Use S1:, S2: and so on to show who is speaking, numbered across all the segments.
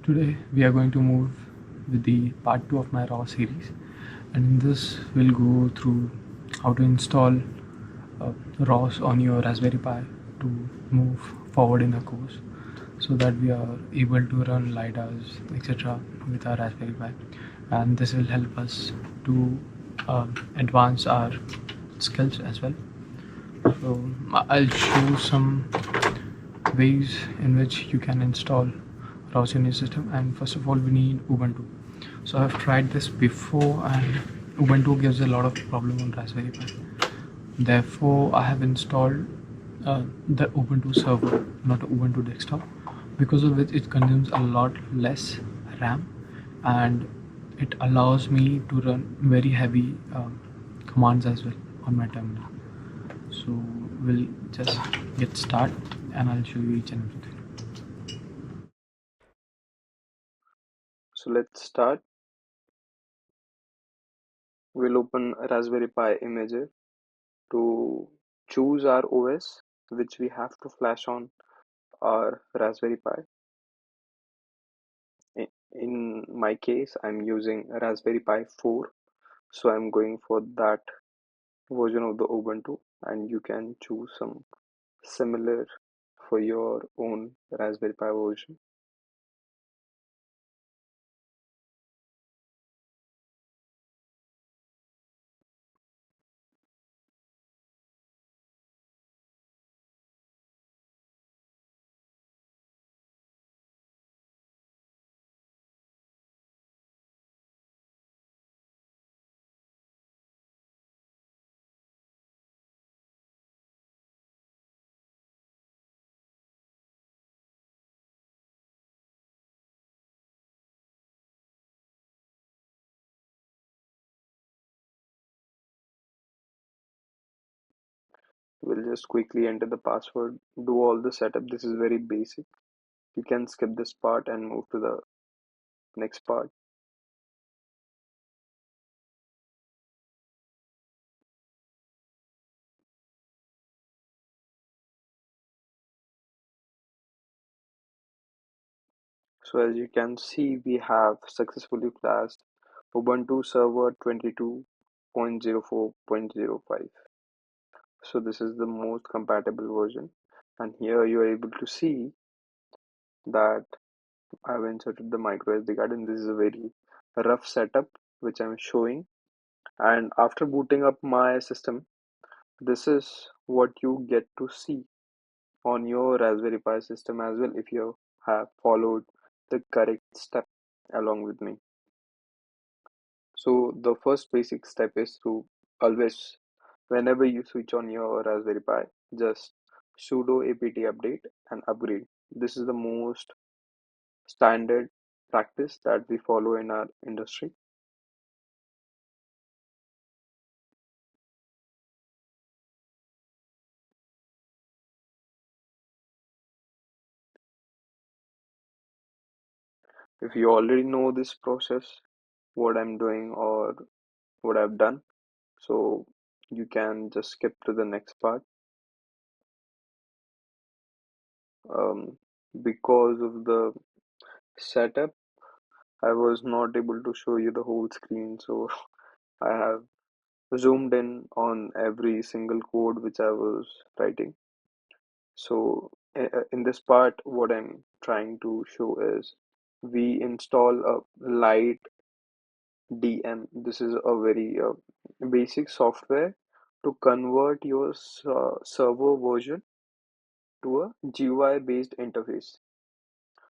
S1: Today we are going to move with the part 2 of my raw series, and in this we'll go through how to install RAWs on your Raspberry Pi to move forward in the course so that we are able to run LiDARs etc. with our Raspberry Pi, and this will help us to advance our skills as well. So I'll show some ways in which you can install RAWs in your system, and first of all we need Ubuntu. So I've tried this before and Ubuntu gives a lot of problem on Raspberry Pi. Therefore I have installed the Ubuntu server, not Ubuntu desktop, because of which it consumes a lot less RAM and it allows me to run very heavy commands as well on my terminal. So we'll just get started and I'll show you each and everything.
S2: So let's start. We'll open Raspberry Pi Imager to choose our OS, which we have to flash on our Raspberry Pi. In my case, I'm using Raspberry Pi 4, so I'm going for that version of the Ubuntu, and you can choose some similar for your own Raspberry Pi version. We'll just quickly enter the password, do all the setup. This is very basic. You can skip this part and move to the next part. So as you can see, we have successfully flashed Ubuntu Server 22.04.05. So this is the most compatible version. And here you are able to see that I've inserted the micro SD card, and this is a very rough setup which I'm showing. And after booting up my system, this is what you get to see on your Raspberry Pi system as well if you have followed the correct step along with me. So the first basic step is to always, whenever you switch on your Raspberry Pi, just sudo apt update and upgrade. This is the most standard practice that we follow in our industry. If you already know this process, what I'm doing or what I've done, so you can just skip to the next part. Um, because of the setup, I was not able to show you the whole screen, so I have zoomed in on every single code which I was writing. So in this part, what I'm trying to show is we install a light DM. This is a very basic software to convert your server version to a GUI based interface.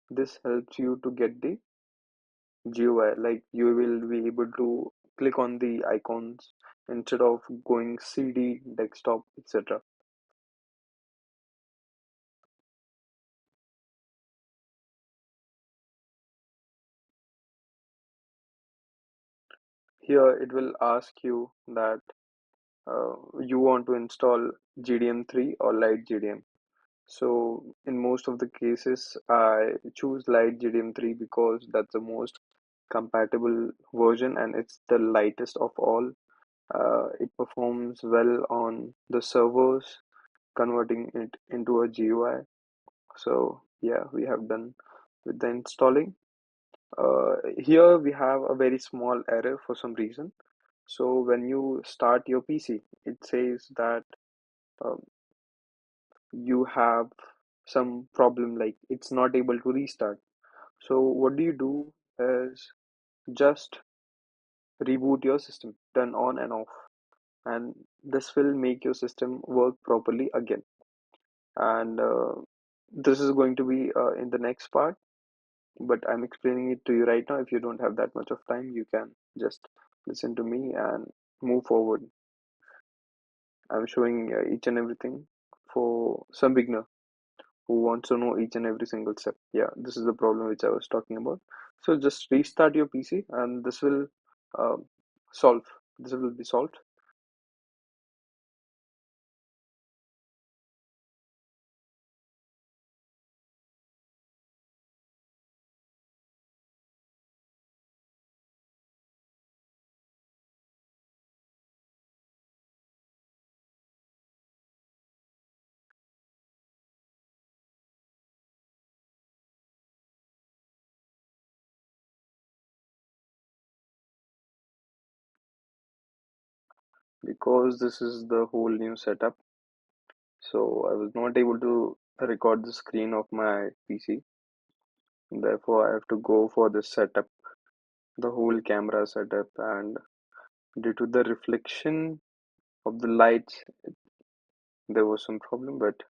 S2: This helps you to get the GUI, like you will be able to click on the icons instead of going CD, desktop, etc. Here it will ask you that you want to install GDM3 or Lite GDM. So in most of the cases, I choose Lite GDM3 because that's the most compatible version and it's the lightest of all. It performs well on the servers, converting it into a GUI. So yeah, we have done with the installing. Here we have a very small error for some reason. So when you start your PC, it says that um, you have some problem, like it's not able to restart. So what do you do is just reboot your system, turn on and off, and this will make your system work properly again. And this is going to be in the next part, but I'm explaining it to you right now. If you don't have that much of time, you can just listen to me and move forward. I'm showing each and everything for some beginner who wants to know each and every single step. Yeah, this is the problem which I was talking about. So just restart your PC and this will uh, solve. This will be solved because this is the whole new setup. So I was not able to record the screen of my PC. Therefore, I have to go for this setup, the whole camera setup, and due to the reflection of the lights, there was some problem, but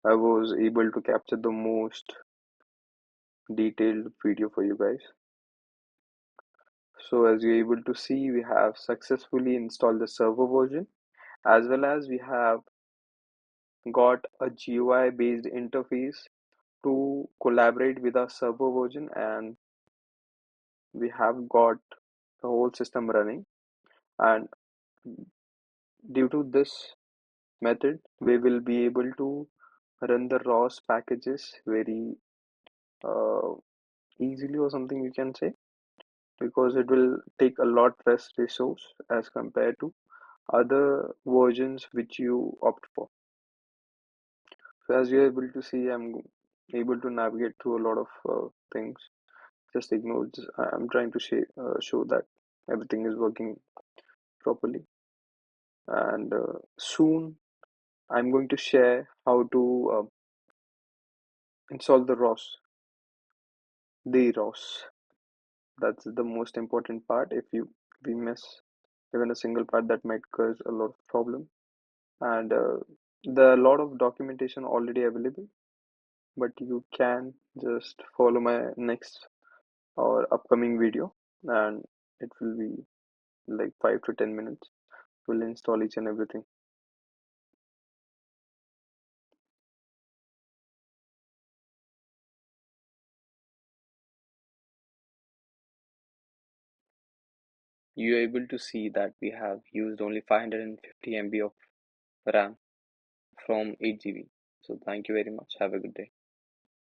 S2: I was able to capture the most detailed video for you guys. So as you're able to see, we have successfully installed the server version, as well as we have got a GUI based interface to collaborate with our server version, and we have got the whole system running. And due to this method, we will be able to run the ROS packages very uh, easily, or something you can say, because it will take a lot less resource as compared to other versions which you opt for. So as you're able to see, I'm able to navigate through a lot of things. Just ignore this. I'm trying to show that everything is working properly. And soon I'm going to share how to install the ROS. That's the most important part. If we miss even a single part, that might cause a lot of problem. And there are a lot of documentation already available, but you can just follow my next or upcoming video, and it will be like 5 to 10 minutes. We'll install each and everything. You're able to see that we have used only 550 MB of RAM from 8 GB. So thank you very much. Have a good day.